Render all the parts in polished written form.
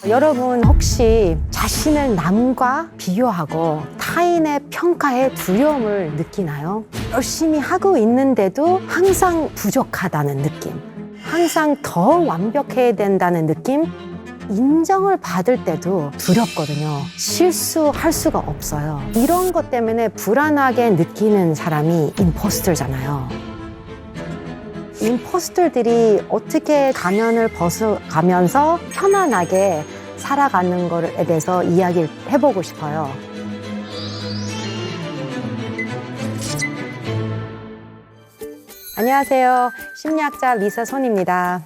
여러분 혹시 자신을 남과 비교하고 타인의 평가에 두려움을 느끼나요? 열심히 하고 있는데도 항상 부족하다는 느낌, 항상 더 완벽해야 된다는 느낌, 인정을 받을 때도 두렵거든요. 실수할 수가 없어요. 이런 것 때문에 불안하게 느끼는 사람이 임포스터잖아요. 임포스터들이 어떻게 가면을 벗어가면서 편안하게 살아가는 것에 대해서 이야기를 해보고 싶어요. 안녕하세요. 심리학자 리사 손입니다.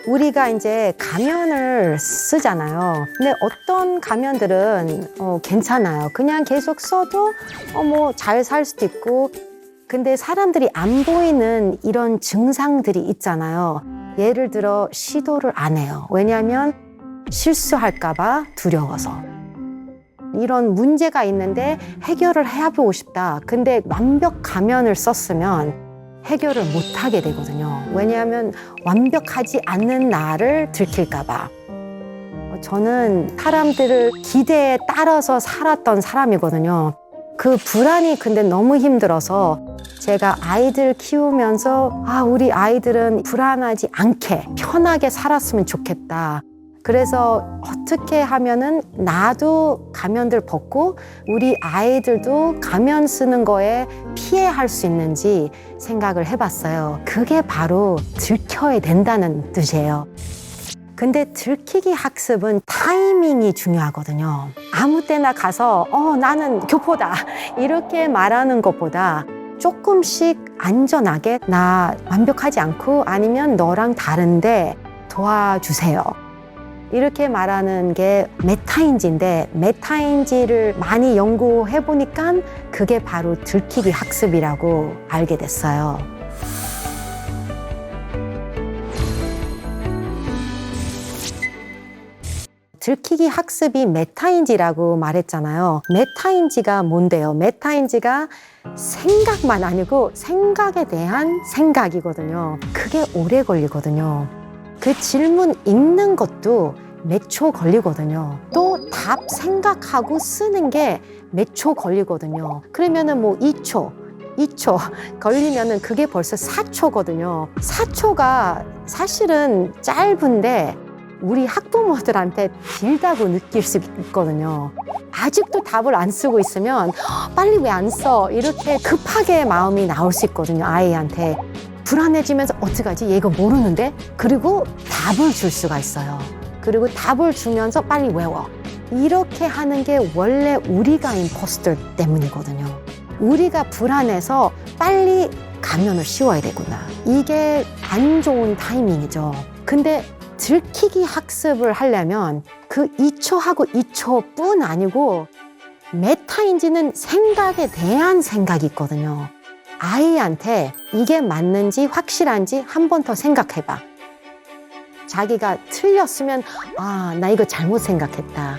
우리가 이제 가면을 쓰잖아요. 근데 어떤 가면들은 괜찮아요. 그냥 계속 써도 뭐 잘 살 수도 있고. 근데 사람들이 안 보이는 이런 증상들이 있잖아요. 예를 들어 시도를 안 해요. 왜냐하면 실수할까 봐 두려워서. 이런 문제가 있는데 해결을 해보고 싶다. 근데 완벽 가면을 썼으면 해결을 못하게 되거든요. 왜냐하면 완벽하지 않는 나를 들킬까 봐. 저는 사람들을 기대에 따라서 살았던 사람이거든요. 그 불안이 근데 너무 힘들어서 제가 아이들 키우면서 우리 아이들은 불안하지 않게 편하게 살았으면 좋겠다. 그래서 어떻게 하면은 나도 가면들 벗고 우리 아이들도 가면 쓰는 거에 피해할 수 있는지 생각을 해봤어요. 그게 바로 들켜야 된다는 뜻이에요. 근데 들키기 학습은 타이밍이 중요하거든요. 아무 때나 가서 나는 교포다 이렇게 말하는 것보다 조금씩 안전하게 나 완벽하지 않고 아니면 너랑 다른데 도와주세요. 이렇게 말하는 게 메타인지인데 메타인지를 많이 연구해 보니까 그게 바로 들키기 학습이라고 알게 됐어요. 들키기 학습이 메타인지라고 말했잖아요. 메타인지가 뭔데요? 메타인지가 생각만 아니고 생각에 대한 생각이거든요. 그게 오래 걸리거든요. 그 질문 읽는 것도 몇 초 걸리거든요. 또 답 생각하고 쓰는 게 몇 초 걸리거든요. 그러면은 뭐 2초 걸리면은 그게 벌써 4초거든요. 4초가 사실은 짧은데 우리 학부모들한테 길다고 느낄 수 있거든요. 아직도 답을 안 쓰고 있으면 빨리 왜 안 써? 이렇게 급하게 마음이 나올 수 있거든요. 아이한테. 불안해지면서 어떡하지? 얘 이거 모르는데? 그리고 답을 줄 수가 있어요. 그리고 답을 주면서 빨리 외워. 이렇게 하는 게 원래 우리가 임포스터 때문이거든요. 우리가 불안해서 빨리 가면을 씌워야 되구나. 이게 안 좋은 타이밍이죠. 근데 들키기 학습을 하려면 그 2초하고 2초뿐 아니고 메타인지는 생각에 대한 생각이 있거든요. 아이한테 이게 맞는지 확실한지 한 번 더 생각해봐. 자기가 틀렸으면 나 이거 잘못 생각했다.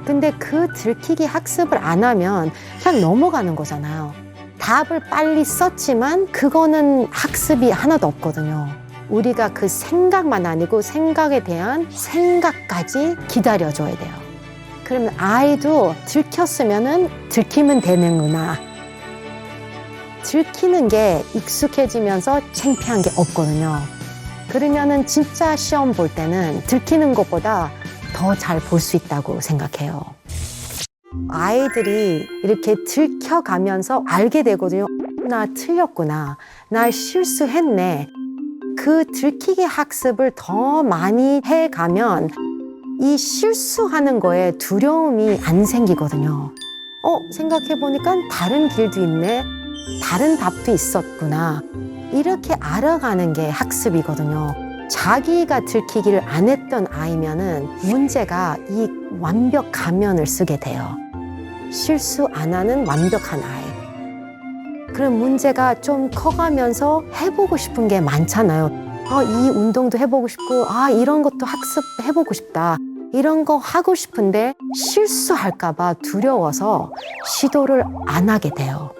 근데 그 들키기 학습을 안 하면 그냥 넘어가는 거잖아요. 답을 빨리 썼지만 그거는 학습이 하나도 없거든요. 우리가 그 생각만 아니고 생각에 대한 생각까지 기다려줘야 돼요. 그러면 아이도 들켰으면은 들키면 되는구나. 들키는 게 익숙해지면서 창피한 게 없거든요. 그러면은 진짜 시험 볼 때는 들키는 것보다 더 잘 볼 수 있다고 생각해요. 아이들이 이렇게 들켜가면서 알게 되거든요. 나 틀렸구나. 나 실수했네. 그 들키기 학습을 더 많이 해가면 이 실수하는 거에 두려움이 안 생기거든요. 생각해보니까 다른 길도 있네. 다른 답도 있었구나. 이렇게 알아가는 게 학습이거든요. 자기가 들키기를 안 했던 아이면은 문제가 이 완벽 가면을 쓰게 돼요. 실수 안 하는 완벽한 아이. 그런 문제가 좀 커가면서 해보고 싶은 게 많잖아요. 이 운동도 해보고 싶고, 이런 것도 학습해보고 싶다. 이런 거 하고 싶은데 실수할까 봐 두려워서 시도를 안 하게 돼요.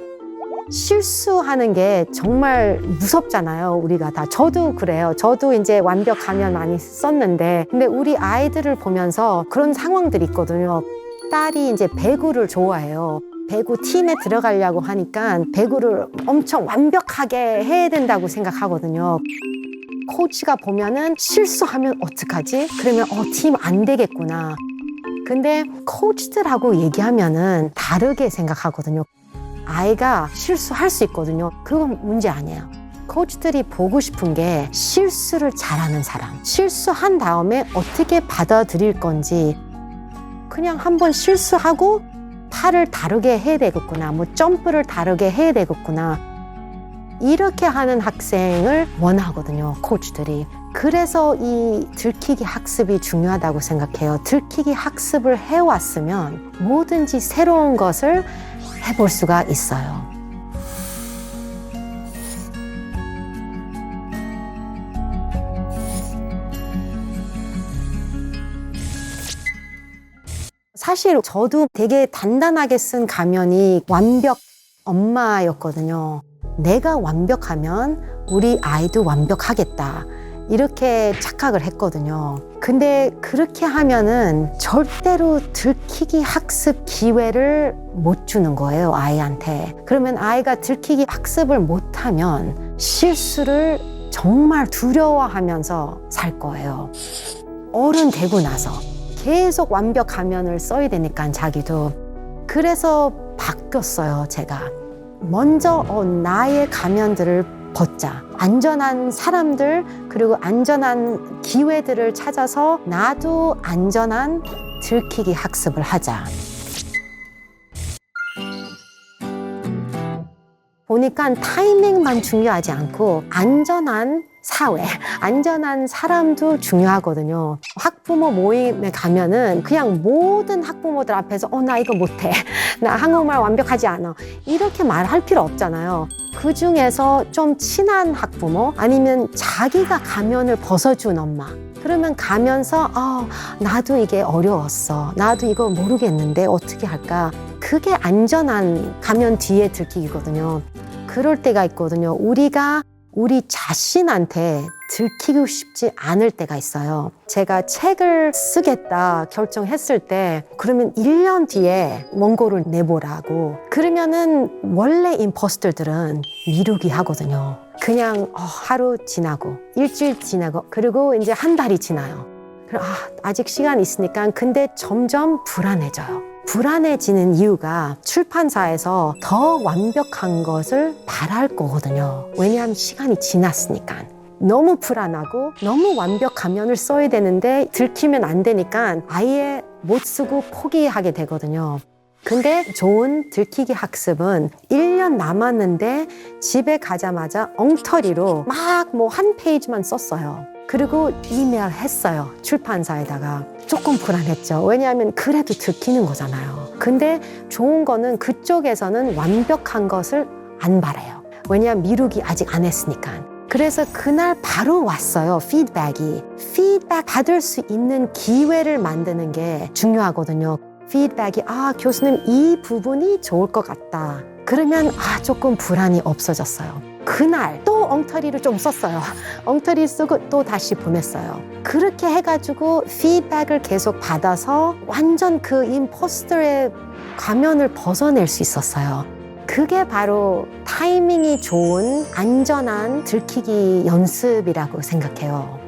실수하는 게 정말 무섭잖아요. 우리가 다. 저도 그래요. 저도 이제 완벽 가면 많이 썼는데, 근데 우리 아이들을 보면서 그런 상황들이 있거든요. 딸이 이제 배구를 좋아해요. 배구 팀에 들어가려고 하니까 배구를 엄청 완벽하게 해야 된다고 생각하거든요. 코치가 보면은 실수하면 어떡하지? 그러면 팀 안 되겠구나. 근데 코치들하고 얘기하면은 다르게 생각하거든요. 아이가 실수할 수 있거든요. 그건 문제 아니에요. 코치들이 보고 싶은 게 실수를 잘하는 사람. 실수한 다음에 어떻게 받아들일 건지. 그냥 한번 실수하고 팔을 다르게 해야 되겠구나. 뭐 점프를 다르게 해야 되겠구나. 이렇게 하는 학생을 원하거든요, 코치들이. 그래서 이 들키기 학습이 중요하다고 생각해요. 들키기 학습을 해왔으면 뭐든지 새로운 것을 해볼 수가 있어요. 사실 저도 되게 단단하게 쓴 가면이 완벽 엄마였거든요. 내가 완벽하면 우리 아이도 완벽하겠다. 이렇게 착각을 했거든요. 근데 그렇게 하면은 절대로 들키기 학습 기회를 못 주는 거예요, 아이한테. 그러면 아이가 들키기 학습을 못하면 실수를 정말 두려워하면서 살 거예요. 어른 되고 나서 계속 완벽 가면을 써야 되니까 자기도. 그래서 바뀌었어요, 제가. 먼저 나의 가면들을 벗자. 안전한 사람들 그리고 안전한 기회들을 찾아서 나도 안전한 들키기 학습을 하자. 보니까 타이밍만 중요하지 않고 안전한 사회, 안전한 사람도 중요하거든요. 학부모 모임에 가면은 그냥 모든 학부모들 앞에서 나 이거 못해. 나 한국말 완벽하지 않아. 이렇게 말할 필요 없잖아요. 그 중에서 좀 친한 학부모 아니면 자기가 가면을 벗어준 엄마. 그러면 가면서 나도 이게 어려웠어. 나도 이거 모르겠는데 어떻게 할까? 그게 안전한 가면 뒤에 들키기거든요. 그럴 때가 있거든요. 우리가 우리 자신한테 들키고 싶지 않을 때가 있어요. 제가 책을 쓰겠다 결정했을 때 그러면 1년 뒤에 원고를 내보라고. 그러면은 원래 임포스터들은 미루기 하거든요. 그냥 하루 지나고 일주일 지나고 그리고 이제 한 달이 지나요. 아직 시간 있으니까. 근데 점점 불안해져요. 불안해지는 이유가 출판사에서 더 완벽한 것을 바랄 거거든요. 왜냐하면 시간이 지났으니까. 너무 불안하고 너무 완벽 가면을 써야 되는데 들키면 안 되니까 아예 못 쓰고 포기하게 되거든요. 근데 좋은 들키기 학습은 1년 남았는데 집에 가자마자 엉터리로 막 뭐 한 페이지만 썼어요. 그리고 이메일 했어요. 출판사에다가. 조금 불안했죠. 왜냐하면 그래도 들키는 거잖아요. 근데 좋은 거는 그쪽에서는 완벽한 것을 안 바라요. 왜냐하면 미루기 아직 안 했으니까. 그래서 그날 바로 왔어요. 피드백이. 피드백 받을 수 있는 기회를 만드는 게 중요하거든요. 피드백이 교수님 이 부분이 좋을 것 같다. 그러면 조금 불안이 없어졌어요. 그날 또 엉터리를 좀 썼어요. 엉터리 쓰고 또 다시 보냈어요. 그렇게 해가지고 피드백을 계속 받아서 완전 그 임포스터의 가면을 벗어낼 수 있었어요. 그게 바로 타이밍이 좋은 안전한 들키기 연습이라고 생각해요.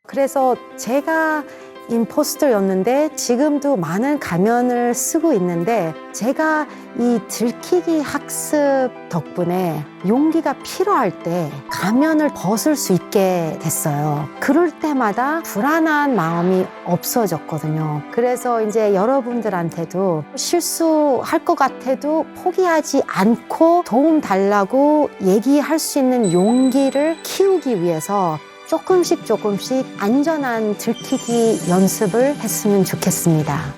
그래서 제가 임포스터였는데 지금도 많은 가면을 쓰고 있는데 제가 이 들키기 학습 덕분에 용기가 필요할 때 가면을 벗을 수 있게 됐어요. 그럴 때마다 불안한 마음이 없어졌거든요. 그래서 이제 여러분들한테도 실수할 것 같아도 포기하지 않고 도움 달라고 얘기할 수 있는 용기를 키우기 위해서 조금씩 안전한 들키기 연습을 했으면 좋겠습니다.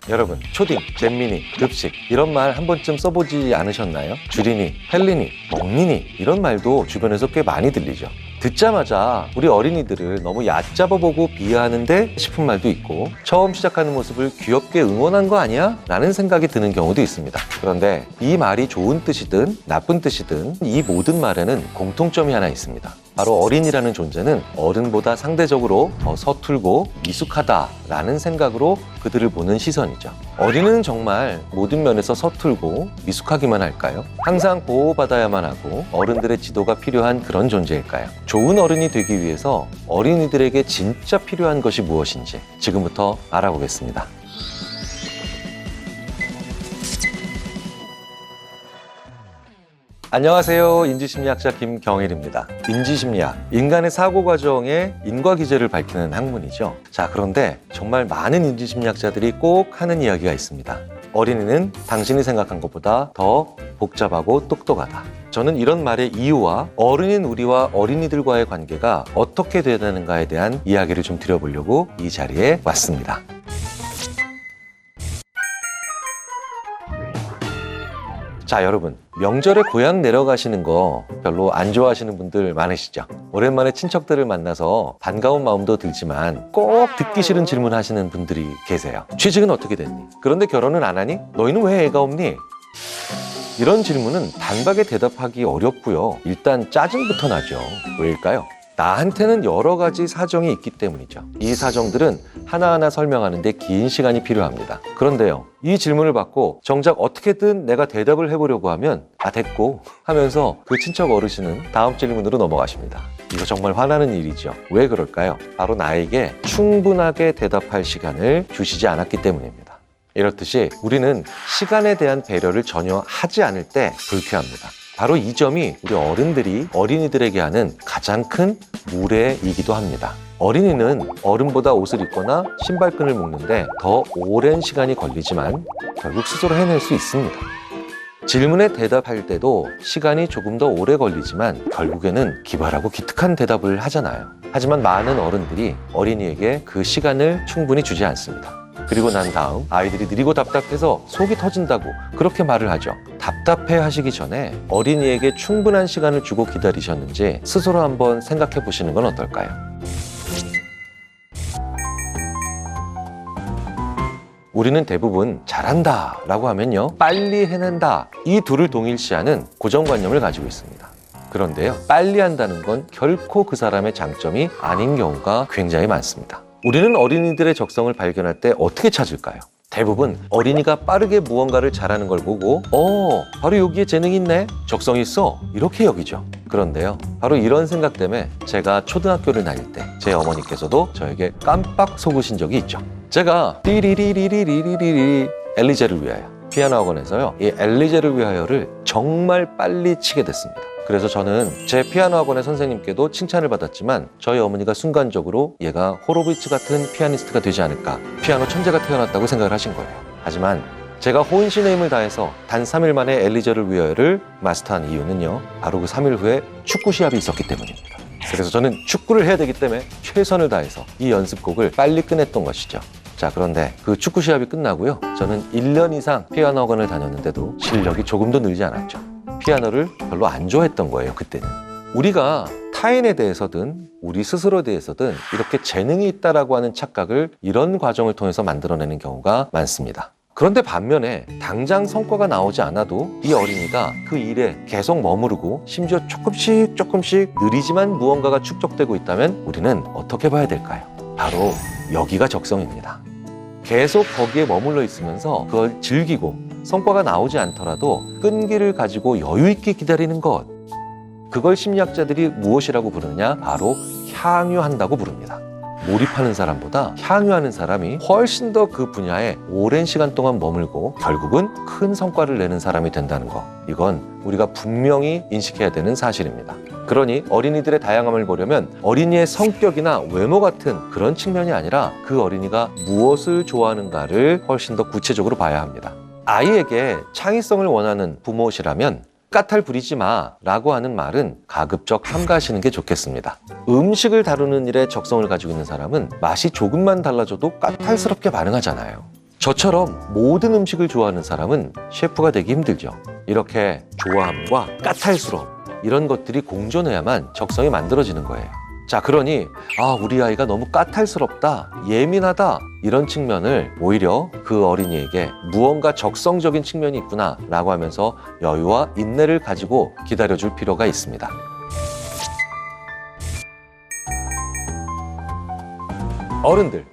여러분, 초딩, 잼민이, 급식 이런 말 한 번쯤 써보지 않으셨나요? 줄이니, 헬리니, 먹니니 이런 말도 주변에서 꽤 많이 들리죠. 듣자마자 우리 어린이들을 너무 얕잡아보고 비하하는데 싶은 말도 있고, 처음 시작하는 모습을 귀엽게 응원한 거 아니야? 라는 생각이 드는 경우도 있습니다. 그런데 이 말이 좋은 뜻이든 나쁜 뜻이든 이 모든 말에는 공통점이 하나 있습니다. 바로 어린이라는 존재는 어른보다 상대적으로 더 서툴고 미숙하다라는 생각으로 그들을 보는 시선이죠. 어린이는 정말 모든 면에서 서툴고 미숙하기만 할까요? 항상 보호받아야만 하고 어른들의 지도가 필요한 그런 존재일까요? 좋은 어른이 되기 위해서 어린이들에게 진짜 필요한 것이 무엇인지 지금부터 알아보겠습니다. 안녕하세요. 인지심리학자 김경일입니다. 인지심리학, 인간의 사고 과정의 인과기제를 밝히는 학문이죠. 자, 그런데 정말 많은 인지심리학자들이 꼭 하는 이야기가 있습니다. 어린이는 당신이 생각한 것보다 더 복잡하고 똑똑하다. 저는 이런 말의 이유와 어른인 우리와 어린이들과의 관계가 어떻게 돼야 되는가에 대한 이야기를 좀 드려보려고 이 자리에 왔습니다. 자, 여러분, 명절에 고향 내려가시는 거 별로 안 좋아하시는 분들 많으시죠? 오랜만에 친척들을 만나서 반가운 마음도 들지만 꼭 듣기 싫은 질문 하시는 분들이 계세요. 취직은 어떻게 됐니? 그런데 결혼은 안 하니? 너희는 왜 애가 없니? 이런 질문은 단박에 대답하기 어렵고요. 일단 짜증부터 나죠. 왜일까요? 나한테는 여러 가지 사정이 있기 때문이죠. 이 사정들은 하나하나 설명하는데 긴 시간이 필요합니다. 그런데요, 이 질문을 받고 정작 어떻게든 내가 대답을 해보려고 하면 됐고 하면서 그 친척 어르신은 다음 질문으로 넘어가십니다. 이거 정말 화나는 일이죠. 왜 그럴까요? 바로 나에게 충분하게 대답할 시간을 주시지 않았기 때문입니다. 이렇듯이 우리는 시간에 대한 배려를 전혀 하지 않을 때 불쾌합니다. 바로 이 점이 우리 어른들이 어린이들에게 하는 가장 큰 무례이기도 합니다. 어린이는 어른보다 옷을 입거나 신발끈을 묶는데 더 오랜 시간이 걸리지만 결국 스스로 해낼 수 있습니다. 질문에 대답할 때도 시간이 조금 더 오래 걸리지만 결국에는 기발하고 기특한 대답을 하잖아요. 하지만 많은 어른들이 어린이에게 그 시간을 충분히 주지 않습니다. 그리고 난 다음 아이들이 느리고 답답해서 속이 터진다고 그렇게 말을 하죠. 답답해 하시기 전에 어린이에게 충분한 시간을 주고 기다리셨는지 스스로 한번 생각해 보시는 건 어떨까요? 우리는 대부분 잘한다 라고 하면요, 빨리 해낸다, 이 둘을 동일시하는 고정관념을 가지고 있습니다. 그런데요, 빨리 한다는 건 결코 그 사람의 장점이 아닌 경우가 굉장히 많습니다. 우리는 어린이들의 적성을 발견할 때 어떻게 찾을까요? 대부분 어린이가 빠르게 무언가를 잘하는 걸 보고 바로 여기에 재능이 있네, 적성이 있어, 이렇게 여기죠. 그런데요, 바로 이런 생각 때문에 제가 초등학교를 다닐 때 제 어머니께서도 저에게 깜빡 속으신 적이 있죠. 제가 띠리리리리리리리 엘리제를 위하여 피아노 학원에서요, 이 엘리제를 위하여를 정말 빨리 치게 됐습니다. 그래서 저는 제 피아노 학원의 선생님께도 칭찬을 받았지만 저희 어머니가 순간적으로 얘가 호로비츠 같은 피아니스트가 되지 않을까, 피아노 천재가 태어났다고 생각을 하신 거예요. 하지만 제가 혼신의 힘을 다해서 단 3일 만에 엘리제를 위하여를 마스터한 이유는요, 바로 그 3일 후에 축구 시합이 있었기 때문입니다. 그래서 저는 축구를 해야 되기 때문에 최선을 다해서 이 연습곡을 빨리 끝냈던 것이죠. 자, 그런데 그 축구 시합이 끝나고요, 저는 1년 이상 피아노 학원을 다녔는데도 실력이 조금도 늘지 않았죠. 피아노를 별로 안 좋아했던 거예요, 그때는. 우리가 타인에 대해서든 우리 스스로에 대해서든 이렇게 재능이 있다라고 하는 착각을 이런 과정을 통해서 만들어내는 경우가 많습니다. 그런데 반면에 당장 성과가 나오지 않아도 이 어린이가 그 일에 계속 머무르고 심지어 조금씩 느리지만 무언가가 축적되고 있다면 우리는 어떻게 봐야 될까요? 바로 여기가 적성입니다. 계속 거기에 머물러 있으면서 그걸 즐기고 성과가 나오지 않더라도 끈기를 가지고 여유 있게 기다리는 것, 그걸 심리학자들이 무엇이라고 부르느냐? 바로 향유한다고 부릅니다. 몰입하는 사람보다 향유하는 사람이 훨씬 더 그 분야에 오랜 시간 동안 머물고 결국은 큰 성과를 내는 사람이 된다는 것, 이건 우리가 분명히 인식해야 되는 사실입니다. 그러니 어린이들의 다양함을 보려면 어린이의 성격이나 외모 같은 그런 측면이 아니라 그 어린이가 무엇을 좋아하는가를 훨씬 더 구체적으로 봐야 합니다. 아이에게 창의성을 원하는 부모시라면 까탈 부리지 마 라고 하는 말은 가급적 삼가하시는 게 좋겠습니다. 음식을 다루는 일에 적성을 가지고 있는 사람은 맛이 조금만 달라져도 까탈스럽게 반응하잖아요. 저처럼 모든 음식을 좋아하는 사람은 셰프가 되기 힘들죠. 이렇게 좋아함과 까탈스러움, 이런 것들이 공존해야만 적성이 만들어지는 거예요. 자, 그러니 우리 아이가 너무 까탈스럽다, 예민하다, 이런 측면을 오히려 그 어린이에게 무언가 적성적인 측면이 있구나 라고 하면서 여유와 인내를 가지고 기다려줄 필요가 있습니다. 어른들,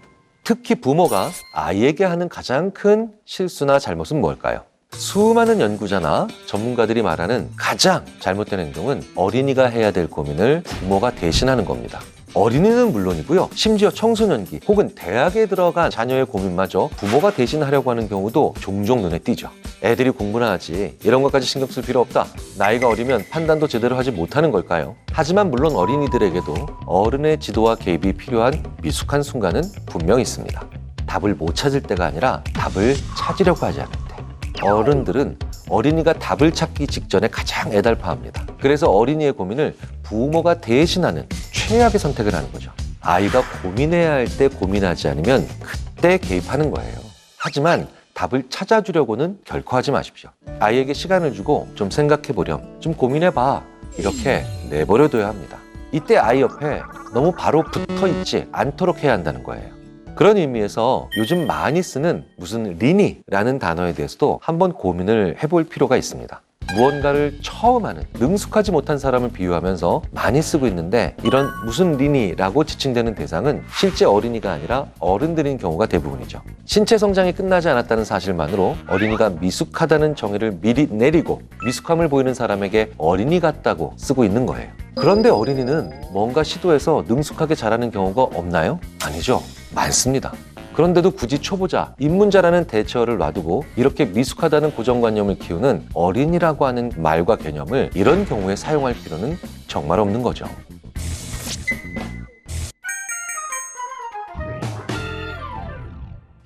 특히 부모가 아이에게 하는 가장 큰 실수나 잘못은 뭘까요? 수많은 연구자나 전문가들이 말하는 가장 잘못된 행동은 어린이가 해야 될 고민을 부모가 대신하는 겁니다. 어린이는 물론이고요. 심지어 청소년기 혹은 대학에 들어간 자녀의 고민마저 부모가 대신하려고 하는 경우도 종종 눈에 띄죠. 애들이 공부나 하지 이런 것까지 신경 쓸 필요 없다. 나이가 어리면 판단도 제대로 하지 못하는 걸까요? 하지만 물론 어린이들에게도 어른의 지도와 개입이 필요한 미숙한 순간은 분명 있습니다. 답을 못 찾을 때가 아니라 답을 찾으려고 하지 않을 때. 어른들은 어린이가 답을 찾기 직전에 가장 애달파합니다. 그래서 어린이의 고민을 부모가 대신하는 최악의 선택을 하는 거죠. 아이가 고민해야 할 때 고민하지 않으면 그때 개입하는 거예요. 하지만 답을 찾아주려고는 결코 하지 마십시오. 아이에게 시간을 주고 좀 생각해보렴, 좀 고민해봐, 이렇게 내버려둬야 합니다. 이때 아이 옆에 너무 바로 붙어있지 않도록 해야 한다는 거예요. 그런 의미에서 요즘 많이 쓰는 무슨 리니라는 단어에 대해서도 한번 고민을 해볼 필요가 있습니다. 무언가를 처음 하는 능숙하지 못한 사람을 비유하면서 많이 쓰고 있는데, 이런 무슨 리니라고 지칭되는 대상은 실제 어린이가 아니라 어른들인 경우가 대부분이죠. 신체 성장이 끝나지 않았다는 사실만으로 어린이가 미숙하다는 정의를 미리 내리고 미숙함을 보이는 사람에게 어린이 같다고 쓰고 있는 거예요. 그런데 어린이는 뭔가 시도해서 능숙하게 자라는 경우가 없나요? 아니죠. 많습니다. 그런데도 굳이 초보자, 입문자라는 대처를 놔두고 이렇게 미숙하다는 고정관념을 키우는 어린이라고 하는 말과 개념을 이런 경우에 사용할 필요는 정말 없는 거죠.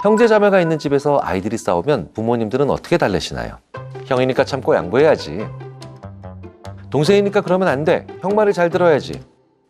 형제자매가 있는 집에서 아이들이 싸우면 부모님들은 어떻게 달래시나요? 형이니까 참고 양보해야지. 동생이니까 그러면 안 돼. 형 말을 잘 들어야지.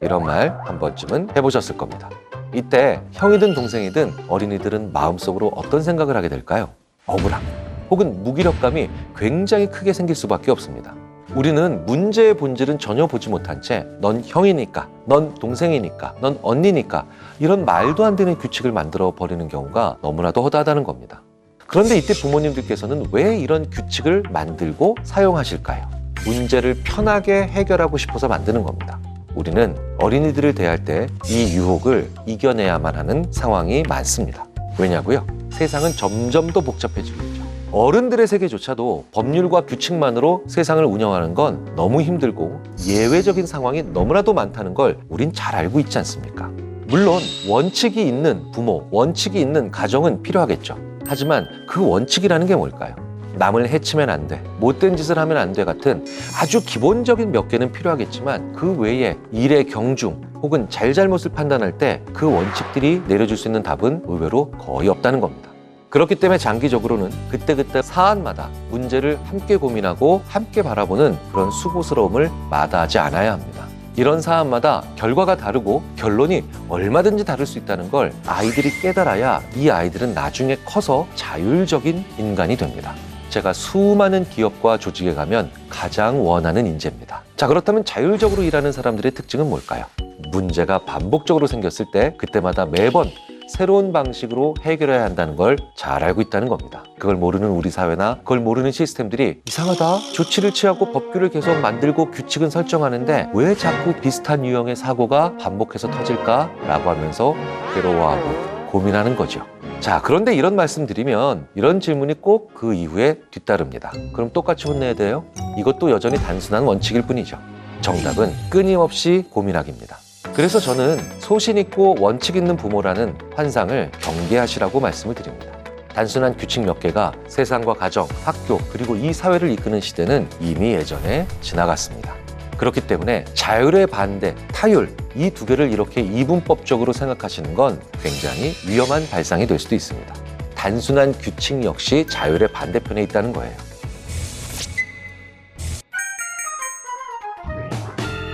이런 말 한 번쯤은 해보셨을 겁니다. 이때 형이든 동생이든 어린이들은 마음속으로 어떤 생각을 하게 될까요? 억울함 혹은 무기력감이 굉장히 크게 생길 수밖에 없습니다. 우리는 문제의 본질은 전혀 보지 못한 채 넌 형이니까, 넌 동생이니까, 넌 언니니까, 이런 말도 안 되는 규칙을 만들어 버리는 경우가 너무나도 허다하다는 겁니다. 그런데 이때 부모님들께서는 왜 이런 규칙을 만들고 사용하실까요? 문제를 편하게 해결하고 싶어서 만드는 겁니다. 우리는 어린이들을 대할 때 이 유혹을 이겨내야만 하는 상황이 많습니다. 왜냐고요? 세상은 점점 더 복잡해지고 있죠. 어른들의 세계조차도 법률과 규칙만으로 세상을 운영하는 건 너무 힘들고 예외적인 상황이 너무나도 많다는 걸 우린 잘 알고 있지 않습니까? 물론 원칙이 있는 부모, 원칙이 있는 가정은 필요하겠죠. 하지만 그 원칙이라는 게 뭘까요? 남을 해치면 안 돼, 못된 짓을 하면 안 돼 같은 아주 기본적인 몇 개는 필요하겠지만, 그 외에 일의 경중 혹은 잘잘못을 판단할 때 그 원칙들이 내려줄 수 있는 답은 의외로 거의 없다는 겁니다. 그렇기 때문에 장기적으로는 그때그때 사안마다 문제를 함께 고민하고 함께 바라보는 그런 수고스러움을 마다하지 않아야 합니다. 이런 사안마다 결과가 다르고 결론이 얼마든지 다를 수 있다는 걸 아이들이 깨달아야 이 아이들은 나중에 커서 자율적인 인간이 됩니다. 제가 수많은 기업과 조직에 가면 가장 원하는 인재입니다. 자, 그렇다면 자율적으로 일하는 사람들의 특징은 뭘까요? 문제가 반복적으로 생겼을 때 그때마다 매번 새로운 방식으로 해결해야 한다는 걸 잘 알고 있다는 겁니다. 그걸 모르는 우리 사회나 그걸 모르는 시스템들이 이상하다, 조치를 취하고 법규를 계속 만들고 규칙은 설정하는데 왜 자꾸 비슷한 유형의 사고가 반복해서 터질까? 라고 하면서 괴로워하고 고민하는 거죠. 자, 그런데 이런 말씀 드리면 이런 질문이 꼭 그 이후에 뒤따릅니다. 그럼 똑같이 혼내야 돼요? 이것도 여전히 단순한 원칙일 뿐이죠. 정답은 끊임없이 고민하기입니다. 그래서 저는 소신 있고 원칙 있는 부모라는 환상을 경계하시라고 말씀을 드립니다. 단순한 규칙 몇 개가 세상과 가정, 학교, 그리고 이 사회를 이끄는 시대는 이미 예전에 지나갔습니다. 그렇기 때문에 자율의 반대, 타율, 이 두 개를 이렇게 이분법적으로 생각하시는 건 굉장히 위험한 발상이 될 수도 있습니다. 단순한 규칙 역시 자율의 반대편에 있다는 거예요.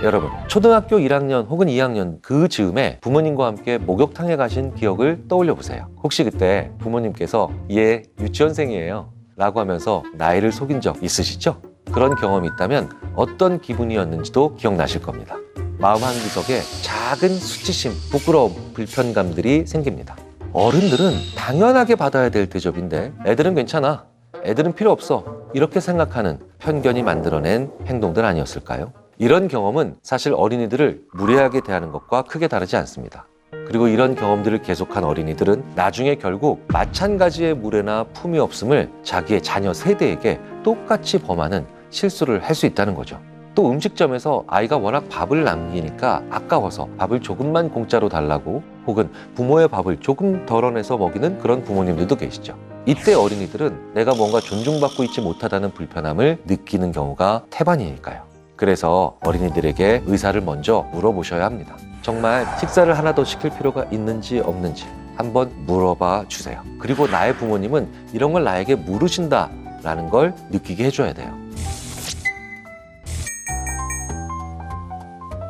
여러분, 초등학교 1학년 혹은 2학년 그 즈음에 부모님과 함께 목욕탕에 가신 기억을 떠올려 보세요. 혹시 그때 부모님께서 얘 유치원생이에요 라고 하면서 나이를 속인 적 있으시죠? 그런 경험이 있다면 어떤 기분이었는지도 기억나실 겁니다. 마음 한구석에 작은 수치심, 부끄러움, 불편감들이 생깁니다. 어른들은 당연하게 받아야 될 대접인데 애들은 괜찮아, 애들은 필요 없어, 이렇게 생각하는 편견이 만들어낸 행동들 아니었을까요? 이런 경험은 사실 어린이들을 무례하게 대하는 것과 크게 다르지 않습니다. 그리고 이런 경험들을 계속한 어린이들은 나중에 결국 마찬가지의 무례나 품위 없음을 자기의 자녀 세대에게 똑같이 범하는 실수를 할 수 있다는 거죠. 또 음식점에서 아이가 워낙 밥을 남기니까 아까워서 밥을 조금만 공짜로 달라고, 혹은 부모의 밥을 조금 덜어내서 먹이는 그런 부모님들도 계시죠. 이때 어린이들은 내가 뭔가 존중받고 있지 못하다는 불편함을 느끼는 경우가 태반이니까요. 그래서 어린이들에게 의사를 먼저 물어보셔야 합니다. 정말 식사를 하나 더 시킬 필요가 있는지 없는지 한번 물어봐 주세요. 그리고 나의 부모님은 이런 걸 나에게 물으신다라는 걸 느끼게 해줘야 돼요.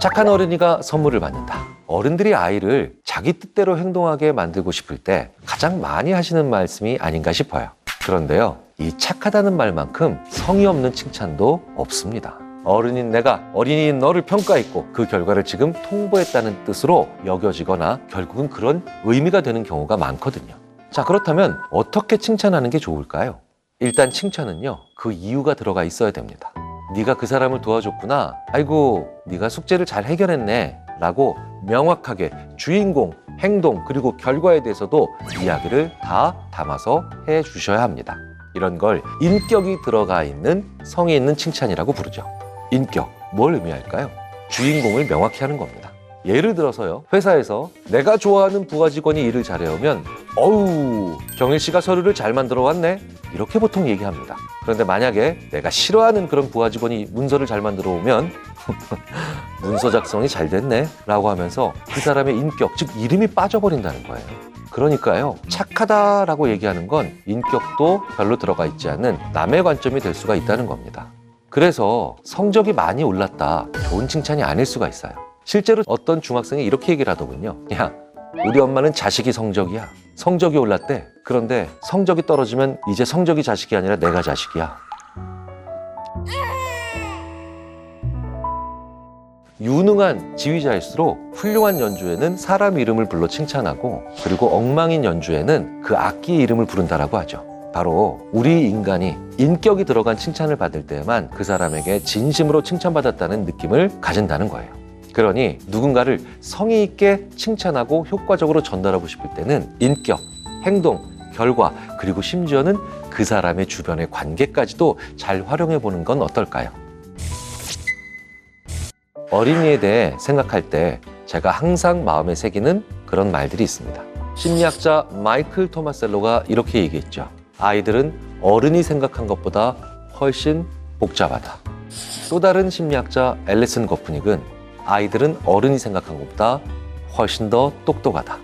착한 어린이가 선물을 받는다. 어른들이 아이를 자기 뜻대로 행동하게 만들고 싶을 때 가장 많이 하시는 말씀이 아닌가 싶어요. 그런데요, 이 착하다는 말만큼 성의 없는 칭찬도 없습니다. 어른인 내가 어린이인 너를 평가했고 그 결과를 지금 통보했다는 뜻으로 여겨지거나 결국은 그런 의미가 되는 경우가 많거든요. 자, 그렇다면 어떻게 칭찬하는 게 좋을까요? 일단 칭찬은요, 그 이유가 들어가 있어야 됩니다. 네가 그 사람을 도와줬구나, 아이고 네가 숙제를 잘 해결했네 라고 명확하게 주인공, 행동, 그리고 결과에 대해서도 이야기를 다 담아서 해 주셔야 합니다. 이런 걸 인격이 들어가 있는 성의 있는 칭찬이라고 부르죠. 인격, 뭘 의미할까요? 주인공을 명확히 하는 겁니다. 예를 들어서요, 회사에서 내가 좋아하는 부하 직원이 일을 잘해오면 어우, 경일 씨가 서류를 잘 만들어 왔네, 이렇게 보통 얘기합니다. 그런데 만약에 내가 싫어하는 그런 부하 직원이 문서를 잘 만들어 오면 문서 작성이 잘 됐네 라고 하면서 그 사람의 인격, 즉 이름이 빠져버린다는 거예요. 그러니까요, 착하다라고 얘기하는 건 인격도 별로 들어가 있지 않은 남의 관점이 될 수가 있다는 겁니다. 그래서 성적이 많이 올랐다, 좋은 칭찬이 아닐 수가 있어요. 실제로 어떤 중학생이 이렇게 얘기를 하더군요. 야, 우리 엄마는 자식이 성적이야. 성적이 올랐대. 그런데 성적이 떨어지면 이제 성적이 자식이 아니라 내가 자식이야. 유능한 지휘자일수록 훌륭한 연주에는 사람 이름을 불러 칭찬하고, 그리고 엉망인 연주에는 그 악기의 이름을 부른다라고 하죠. 바로 우리 인간이 인격이 들어간 칭찬을 받을 때에만 그 사람에게 진심으로 칭찬받았다는 느낌을 가진다는 거예요. 그러니 누군가를 성의 있게 칭찬하고 효과적으로 전달하고 싶을 때는 인격, 행동, 결과, 그리고 심지어는 그 사람의 주변의 관계까지도 잘 활용해 보는 건 어떨까요? 어린이에 대해 생각할 때 제가 항상 마음에 새기는 그런 말들이 있습니다. 심리학자 마이클 토마셀로가 이렇게 얘기했죠. 아이들은 어른이 생각한 것보다 훨씬 복잡하다. 또 다른 심리학자 앨리슨 거프닉은 아이들은 어른이 생각한 것보다 훨씬 더 똑똑하다.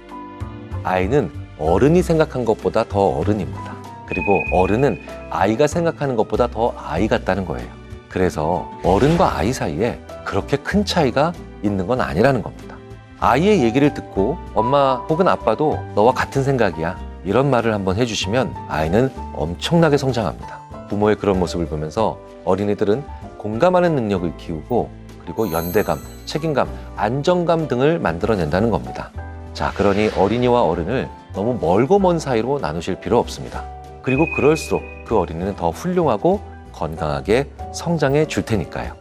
아이는 어른이 생각한 것보다 더 어른입니다. 그리고 어른은 아이가 생각하는 것보다 더 아이 같다는 거예요. 그래서 어른과 아이 사이에 그렇게 큰 차이가 있는 건 아니라는 겁니다. 아이의 얘기를 듣고 엄마 혹은 아빠도 너와 같은 생각이야, 이런 말을 한번 해주시면 아이는 엄청나게 성장합니다. 부모의 그런 모습을 보면서 어린이들은 공감하는 능력을 키우고, 그리고 연대감, 책임감, 안정감 등을 만들어낸다는 겁니다. 자, 그러니 어린이와 어른을 너무 멀고 먼 사이로 나누실 필요 없습니다. 그리고 그럴수록 그 어린이는 더 훌륭하고 건강하게 성장해 줄 테니까요.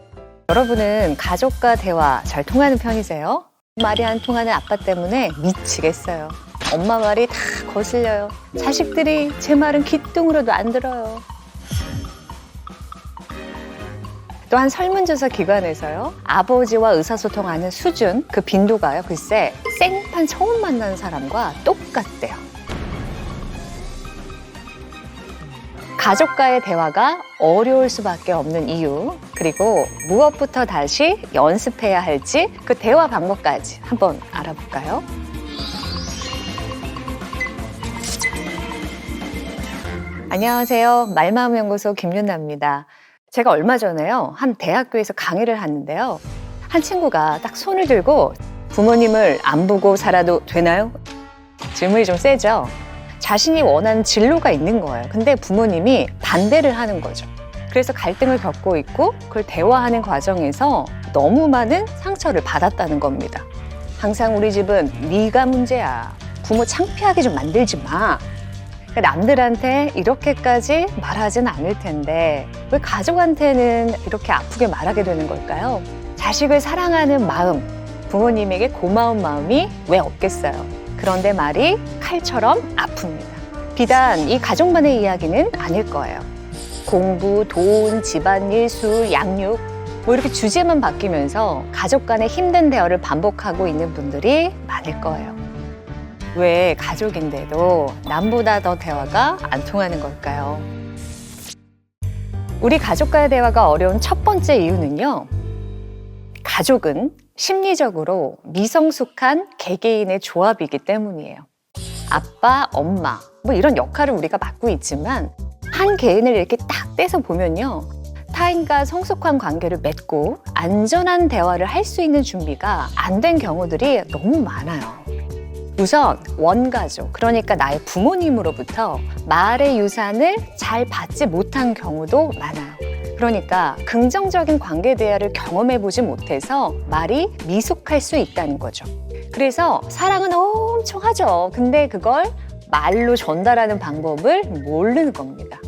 여러분은 가족과 대화 잘 통하는 편이세요? 말이 안 통하는 아빠 때문에 미치겠어요. 엄마 말이 다 거슬려요. 자식들이 제 말은 귀뚱으로도 안 들어요. 또한 설문조사 기관에서요, 아버지와 의사소통하는 수준, 그 빈도가요, 글쎄 생판 처음 만나는 사람과 똑같대요. 가족과의 대화가 어려울 수밖에 없는 이유, 그리고 무엇부터 다시 연습해야 할지, 그 대화 방법까지 한번 알아볼까요? 안녕하세요. 말마음연구소 김윤아입니다. 제가 얼마 전에요, 한 대학교에서 강의를 하는데요. 한 친구가 딱 손을 들고 부모님을 안 보고 살아도 되나요? 질문이 좀 세죠? 자신이 원하는 진로가 있는 거예요. 근데 부모님이 반대를 하는 거죠. 그래서 갈등을 겪고 있고 그걸 대화하는 과정에서 너무 많은 상처를 받았다는 겁니다. 항상 우리 집은 네가 문제야. 부모 창피하게 좀 만들지 마. 그러니까 남들한테 이렇게까지 말하진 않을 텐데 왜 가족한테는 이렇게 아프게 말하게 되는 걸까요? 자식을 사랑하는 마음, 부모님에게 고마운 마음이 왜 없겠어요? 그런데 말이 칼처럼 아픕니다. 비단 이 가족만의 이야기는 아닐 거예요. 공부, 돈, 집안일, 술, 양육 뭐 이렇게 주제만 바뀌면서 가족 간의 힘든 대화를 반복하고 있는 분들이 많을 거예요. 왜 가족인데도 남보다 더 대화가 안 통하는 걸까요? 우리 가족과의 대화가 어려운 첫 번째 이유는요. 가족은 심리적으로 미성숙한 개개인의 조합이기 때문이에요. 아빠, 엄마 뭐 이런 역할을 우리가 맡고 있지만 한 개인을 이렇게 딱 떼서 보면요. 타인과 성숙한 관계를 맺고 안전한 대화를 할 수 있는 준비가 안 된 경우들이 너무 많아요. 우선 원가족, 그러니까 나의 부모님으로부터 말의 유산을 잘 받지 못한 경우도 많아요. 그러니까 긍정적인 관계 대화를 경험해보지 못해서 말이 미숙할 수 있다는 거죠. 그래서 사랑은 엄청 하죠. 근데 그걸 말로 전달하는 방법을 모르는 겁니다.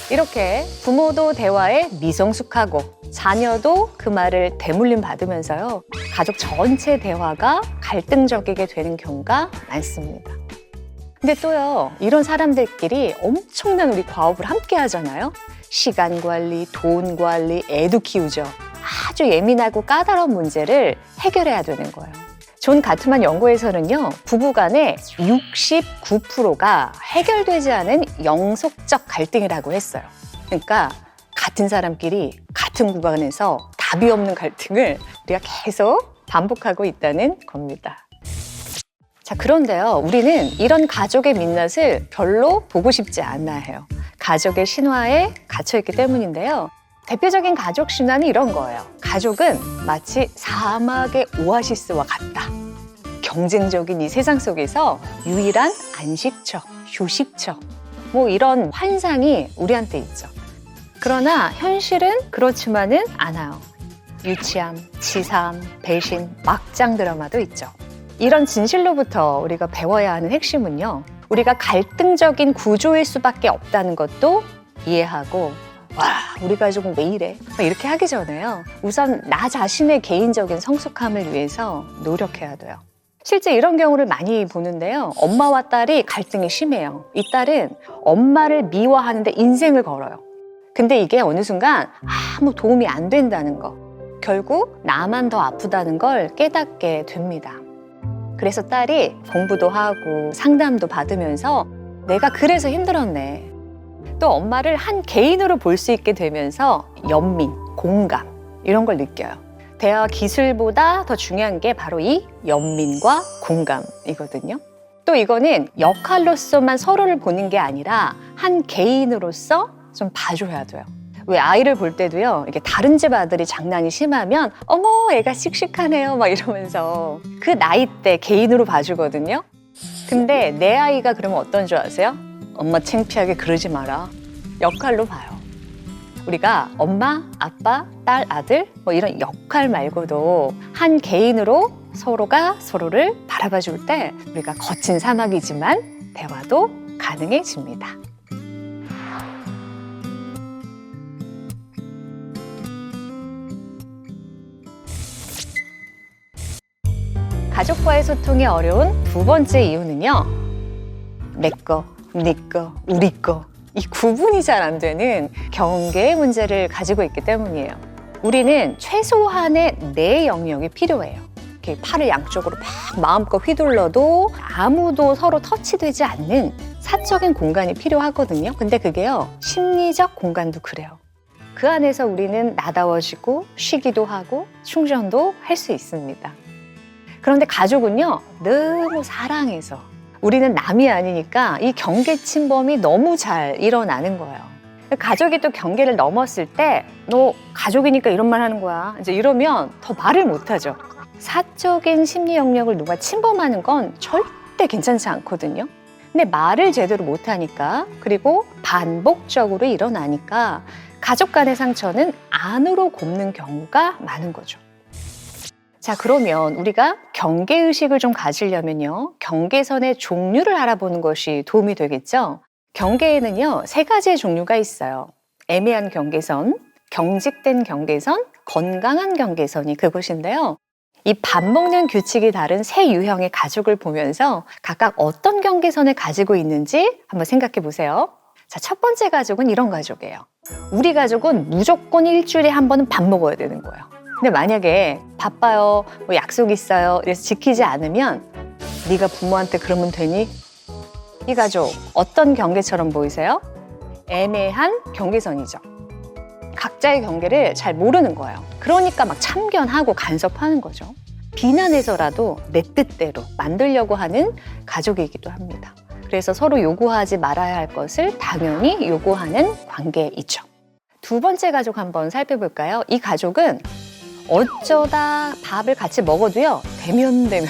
이렇게 부모도 대화에 미성숙하고 자녀도 그 말을 대물림 받으면서요. 가족 전체 대화가 갈등적이게 되는 경우가 많습니다. 근데 또요, 이런 사람들끼리 엄청난 우리 과업을 함께 하잖아요. 시간 관리, 돈 관리, 애도 키우죠. 아주 예민하고 까다로운 문제를 해결해야 되는 거예요. 존 가트만 연구에서는요, 부부간의 69%가 해결되지 않은 영속적 갈등이라고 했어요. 그러니까 같은 사람끼리 같은 구간에서 답이 없는 갈등을 우리가 계속 반복하고 있다는 겁니다. 자, 그런데요, 우리는 이런 가족의 민낯을 별로 보고 싶지 않아 해요. 가족의 신화에 갇혀있기 때문인데요. 대표적인 가족 신화는 이런 거예요. 가족은 마치 사막의 오아시스와 같다. 경쟁적인 이 세상 속에서 유일한 안식처, 휴식처, 뭐 이런 환상이 우리한테 있죠. 그러나 현실은 그렇지만은 않아요. 유치함, 치사함, 배신, 막장 드라마도 있죠. 이런 진실로부터 우리가 배워야 하는 핵심은요. 우리가 갈등적인 구조일 수밖에 없다는 것도 이해하고 와, 우리 가족은 왜 이래? 이렇게 하기 전에요. 우선 나 자신의 개인적인 성숙함을 위해서 노력해야 돼요. 실제 이런 경우를 많이 보는데요. 엄마와 딸이 갈등이 심해요. 이 딸은 엄마를 미워하는데 인생을 걸어요. 근데 이게 어느 순간 아무 도움이 안 된다는 거. 결국 나만 더 아프다는 걸 깨닫게 됩니다. 그래서 딸이 공부도 하고 상담도 받으면서 내가 그래서 힘들었네. 또 엄마를 한 개인으로 볼 수 있게 되면서 연민, 공감 이런 걸 느껴요. 대화 기술보다 더 중요한 게 바로 이 연민과 공감이거든요. 또 이거는 역할로서만 서로를 보는 게 아니라 한 개인으로서 좀 봐줘야 돼요. 왜 아이를 볼 때도요, 이렇게 다른 집 아들이 장난이 심하면 어머 애가 씩씩하네요 막 이러면서 그 나이 때 개인으로 봐주거든요. 근데 내 아이가 그러면 어떤 줄 아세요? 엄마 창피하게 그러지 마라. 역할로 봐요. 우리가 엄마, 아빠, 딸, 아들 뭐 이런 역할 말고도 한 개인으로 서로가 서로를 바라봐 줄 때 우리가 거친 사막이지만 대화도 가능해집니다. 가족과의 소통이 어려운 두 번째 이유는요. 내 거, 네 거, 우리 거. 이 구분이 잘 안 되는 경계의 문제를 가지고 있기 때문이에요. 우리는 최소한의 내 영역이 필요해요. 이렇게 팔을 양쪽으로 막 마음껏 휘둘러도 아무도 서로 터치되지 않는 사적인 공간이 필요하거든요. 근데 그게요, 심리적 공간도 그래요. 그 안에서 우리는 나다워지고 쉬기도 하고 충전도 할 수 있습니다. 그런데 가족은요, 너무 사랑해서 우리는 남이 아니니까 이 경계 침범이 너무 잘 일어나는 거예요. 가족이 또 경계를 넘었을 때 너 가족이니까 이런 말 하는 거야. 이제 이러면 더 말을 못 하죠. 사적인 심리 영역을 누가 침범하는 건 절대 괜찮지 않거든요. 근데 말을 제대로 못 하니까, 그리고 반복적으로 일어나니까 가족 간의 상처는 안으로 곱는 경우가 많은 거죠. 자, 그러면 우리가 경계의식을 좀 가지려면요, 경계선의 종류를 알아보는 것이 도움이 되겠죠. 경계에는요, 3가지의 종류가 있어요. 애매한 경계선, 경직된 경계선, 건강한 경계선이 그것인데요. 이 밥 먹는 규칙이 다른 세 유형의 가족을 보면서 각각 어떤 경계선을 가지고 있는지 한번 생각해 보세요. 자, 첫 번째 가족은 이런 가족이에요. 우리 가족은 무조건 일주일에 한 번은 밥 먹어야 되는 거예요. 근데 만약에 바빠요, 뭐 약속 있어요, 그래서 지키지 않으면 네가 부모한테 그러면 되니? 이 가족 어떤 경계처럼 보이세요? 애매한 경계선이죠. 각자의 경계를 잘 모르는 거예요. 그러니까 막 참견하고 간섭하는 거죠. 비난해서라도 내 뜻대로 만들려고 하는 가족이기도 합니다. 그래서 서로 요구하지 말아야 할 것을 당연히 요구하는 관계이죠. 두 번째 가족 한번 살펴볼까요? 이 가족은 어쩌다 밥을 같이 먹어도요, 대면대면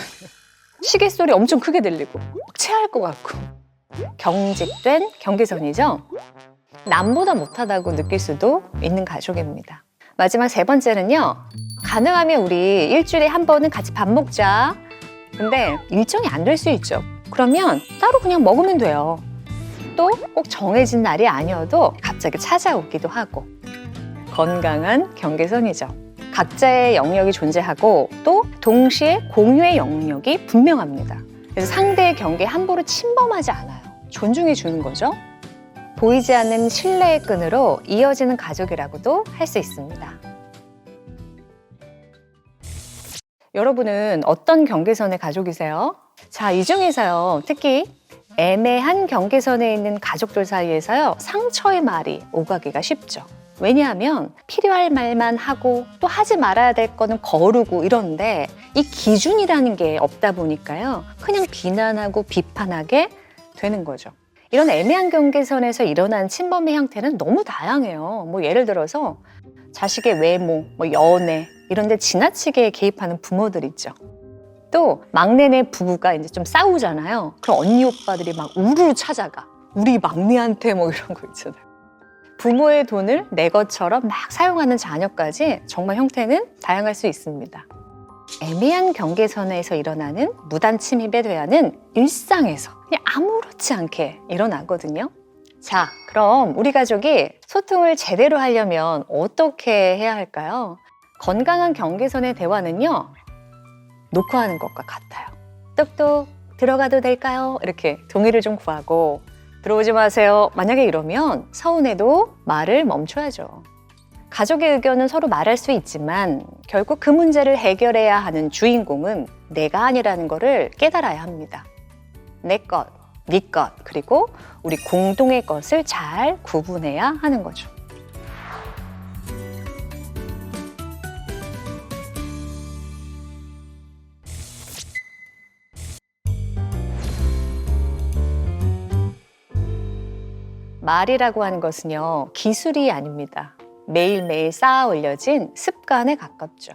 시계 소리 엄청 크게 들리고 체할 것 같고, 경직된 경계선이죠. 남보다 못하다고 느낄 수도 있는 가족입니다. 마지막 3번째는요, 가능하면 우리 일주일에 한 번은 같이 밥 먹자. 근데 일정이 안 될 수 있죠. 그러면 따로 그냥 먹으면 돼요. 또 꼭 정해진 날이 아니어도 갑자기 찾아오기도 하고. 건강한 경계선이죠. 각자의 영역이 존재하고 또 동시에 공유의 영역이 분명합니다. 그래서 상대의 경계에 함부로 침범하지 않아요. 존중해 주는 거죠. 보이지 않는 신뢰의 끈으로 이어지는 가족이라고도 할 수 있습니다. 여러분은 어떤 경계선의 가족이세요? 자, 이 중에서요, 특히 애매한 경계선에 있는 가족들 사이에서요, 상처의 말이 오가기가 쉽죠. 왜냐하면 필요할 말만 하고 또 하지 말아야 될 거는 거르고 이러는데, 이 기준이라는 게 없다 보니까요, 그냥 비난하고 비판하게 되는 거죠. 이런 애매한 경계선에서 일어난 침범의 형태는 너무 다양해요. 뭐 예를 들어서 자식의 외모, 뭐 연애 이런 데 지나치게 개입하는 부모들 있죠. 또 막내네 부부가 이제 좀 싸우잖아요. 그럼 언니 오빠들이 막 우르르 찾아가. 우리 막내한테 뭐 이런 거 있잖아요. 부모의 돈을 내 것처럼 막 사용하는 자녀까지 정말 형태는 다양할 수 있습니다. 애매한 경계선에서 일어나는 무단 침입에 대한은 일상에서 그냥 아무렇지 않게 일어나거든요. 자, 그럼 우리 가족이 소통을 제대로 하려면 어떻게 해야 할까요? 건강한 경계선의 대화는요, 놓고 하는 것과 같아요. 똑똑 들어가도 될까요? 이렇게 동의를 좀 구하고, 들어오지 마세요. 만약에 이러면 서운해도 말을 멈춰야죠. 가족의 의견은 서로 말할 수 있지만 결국 그 문제를 해결해야 하는 주인공은 내가 아니라는 것을 깨달아야 합니다. 내 것, 네 것, 그리고 우리 공동의 것을 잘 구분해야 하는 거죠. 말이라고 하는 것은요, 기술이 아닙니다. 매일매일 쌓아 올려진 습관에 가깝죠.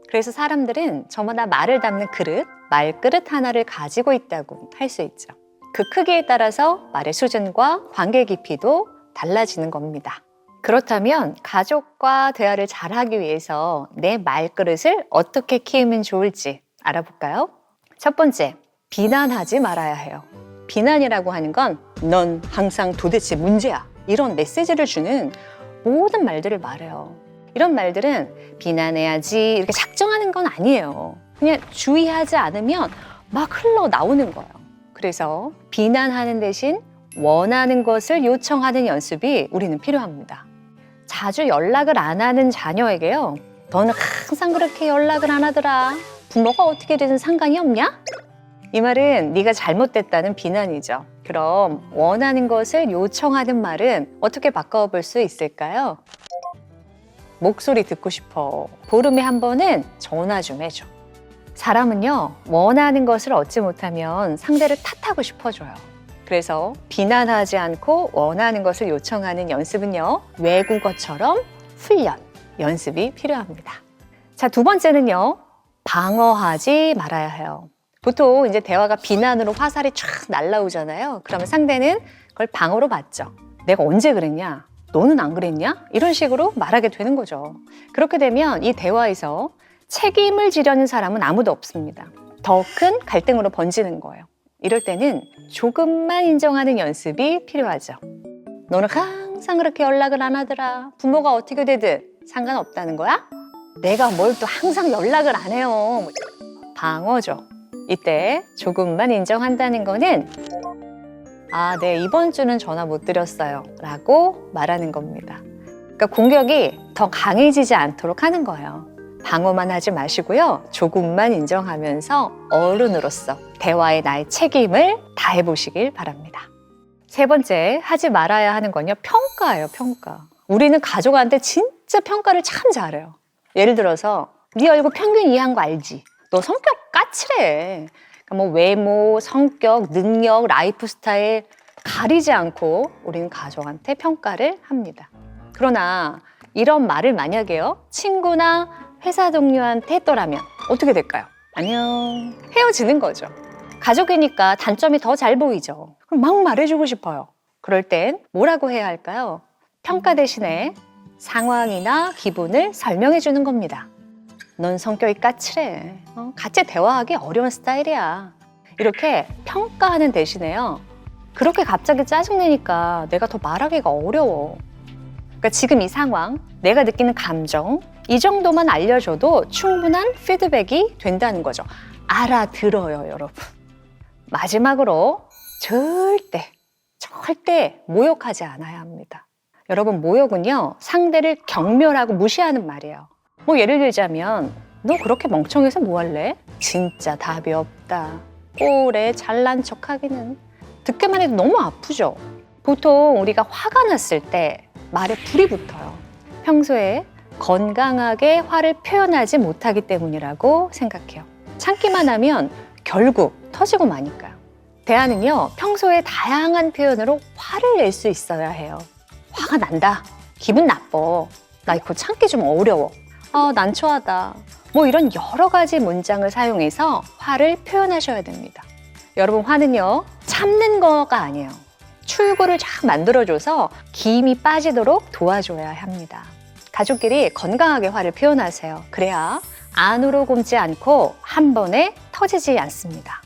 그래서 사람들은 저마다 말을 담는 그릇, 말그릇 하나를 가지고 있다고 할 수 있죠. 그 크기에 따라서 말의 수준과 관계 깊이도 달라지는 겁니다. 그렇다면 가족과 대화를 잘하기 위해서 내 말그릇을 어떻게 키우면 좋을지 알아볼까요? 첫 번째, 비난하지 말아야 해요. 비난이라고 하는 건 넌 항상 도대체 문제야, 이런 메시지를 주는 모든 말들을 말해요. 이런 말들은 비난해야지 이렇게 작정하는 건 아니에요. 그냥 주의하지 않으면 막 흘러나오는 거예요. 그래서 비난하는 대신 원하는 것을 요청하는 연습이 우리는 필요합니다. 자주 연락을 안 하는 자녀에게요, 너는 항상 그렇게 연락을 안 하더라, 부모가 어떻게 되든 상관이 없냐? 이 말은 네가 잘못됐다는 비난이죠. 그럼 원하는 것을 요청하는 말은 어떻게 바꿔볼 수 있을까요? 목소리 듣고 싶어. 보름에 한 번은 전화 좀 해줘. 사람은요, 원하는 것을 얻지 못하면 상대를 탓하고 싶어져요. 그래서 비난하지 않고 원하는 것을 요청하는 연습은요, 외국어처럼 훈련, 연습이 필요합니다. 자, 두 번째는요, 방어하지 말아야 해요. 보통 이제 대화가 비난으로 화살이 쫙 날라오잖아요. 그러면 상대는 그걸 방어로 받죠. 내가 언제 그랬냐? 너는 안 그랬냐? 이런 식으로 말하게 되는 거죠. 그렇게 되면 이 대화에서 책임을 지려는 사람은 아무도 없습니다. 더 큰 갈등으로 번지는 거예요. 이럴 때는 조금만 인정하는 연습이 필요하죠. 너는 항상 그렇게 연락을 안 하더라. 부모가 어떻게 되든 상관없다는 거야? 내가 뭘 또 항상 연락을 안 해요. 방어죠. 이때 조금만 인정한다는 거는 아, 네, 이번 주는 전화 못 드렸어요 라고 말하는 겁니다. 그러니까 공격이 더 강해지지 않도록 하는 거예요. 방어만 하지 마시고요. 조금만 인정하면서 어른으로서 대화에 나의 책임을 다해보시길 바랍니다. 세 번째, 하지 말아야 하는 건요, 평가예요, 평가. 우리는 가족한테 진짜 평가를 참 잘해요. 예를 들어서 네 얼굴 평균 이하인 거 알지? 너 성격 까칠해. 그러니까 뭐 외모, 성격, 능력, 라이프 스타일 가리지 않고 우리는 가족한테 평가를 합니다. 그러나 이런 말을 만약에요, 친구나 회사 동료한테 했더라면 어떻게 될까요? 안녕, 헤어지는 거죠. 가족이니까 단점이 더 잘 보이죠. 그럼 막 말해주고 싶어요. 그럴 땐 뭐라고 해야 할까요? 평가 대신에 상황이나 기분을 설명해 주는 겁니다. 넌 성격이 까칠해. 같이 대화하기 어려운 스타일이야. 이렇게 평가하는 대신에요, 그렇게 갑자기 짜증내니까 내가 더 말하기가 어려워. 그러니까 지금 이 상황, 내가 느끼는 감정, 이 정도만 알려줘도 충분한 피드백이 된다는 거죠. 알아들어요, 여러분. 마지막으로 절대 모욕하지 않아야 합니다. 여러분, 모욕은요, 상대를 경멸하고 무시하는 말이에요. 뭐 예를 들자면 너 그렇게 멍청해서 뭐 할래? 진짜 답이 없다. 꼴에 잘난 척하기는. 듣기만 해도 너무 아프죠? 보통 우리가 화가 났을 때 말에 불이 붙어요. 평소에 건강하게 화를 표현하지 못하기 때문이라고 생각해요. 참기만 하면 결국 터지고 마니까요. 대화는요, 평소에 다양한 표현으로 화를 낼 수 있어야 해요. 화가 난다. 기분 나빠. 나 이거 참기 좀 어려워. 난처하다. 뭐 이런 여러 가지 문장을 사용해서 화를 표현하셔야 됩니다. 여러분, 화는요, 참는 거가 아니에요. 출구를 쫙 만들어줘서 김이 빠지도록 도와줘야 합니다. 가족끼리 건강하게 화를 표현하세요. 그래야 안으로 굼지 않고 한 번에 터지지 않습니다.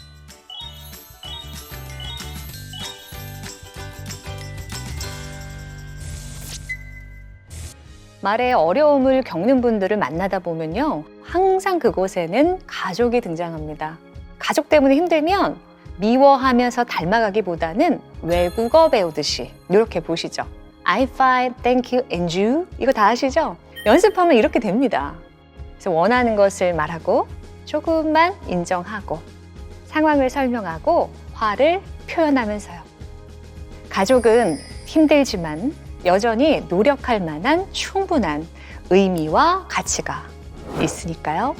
말에 어려움을 겪는 분들을 만나다 보면요, 항상 그곳에는 가족이 등장합니다. 가족 때문에 힘들면 미워하면서 닮아가기보다는 외국어 배우듯이 이렇게 보시죠. I'm fine, thank you, and you? 이거 다 아시죠? 연습하면 이렇게 됩니다. 그래서 원하는 것을 말하고 조금만 인정하고 상황을 설명하고 화를 표현하면서요. 가족은 힘들지만 여전히 노력할 만한 충분한 의미와 가치가 있으니까요.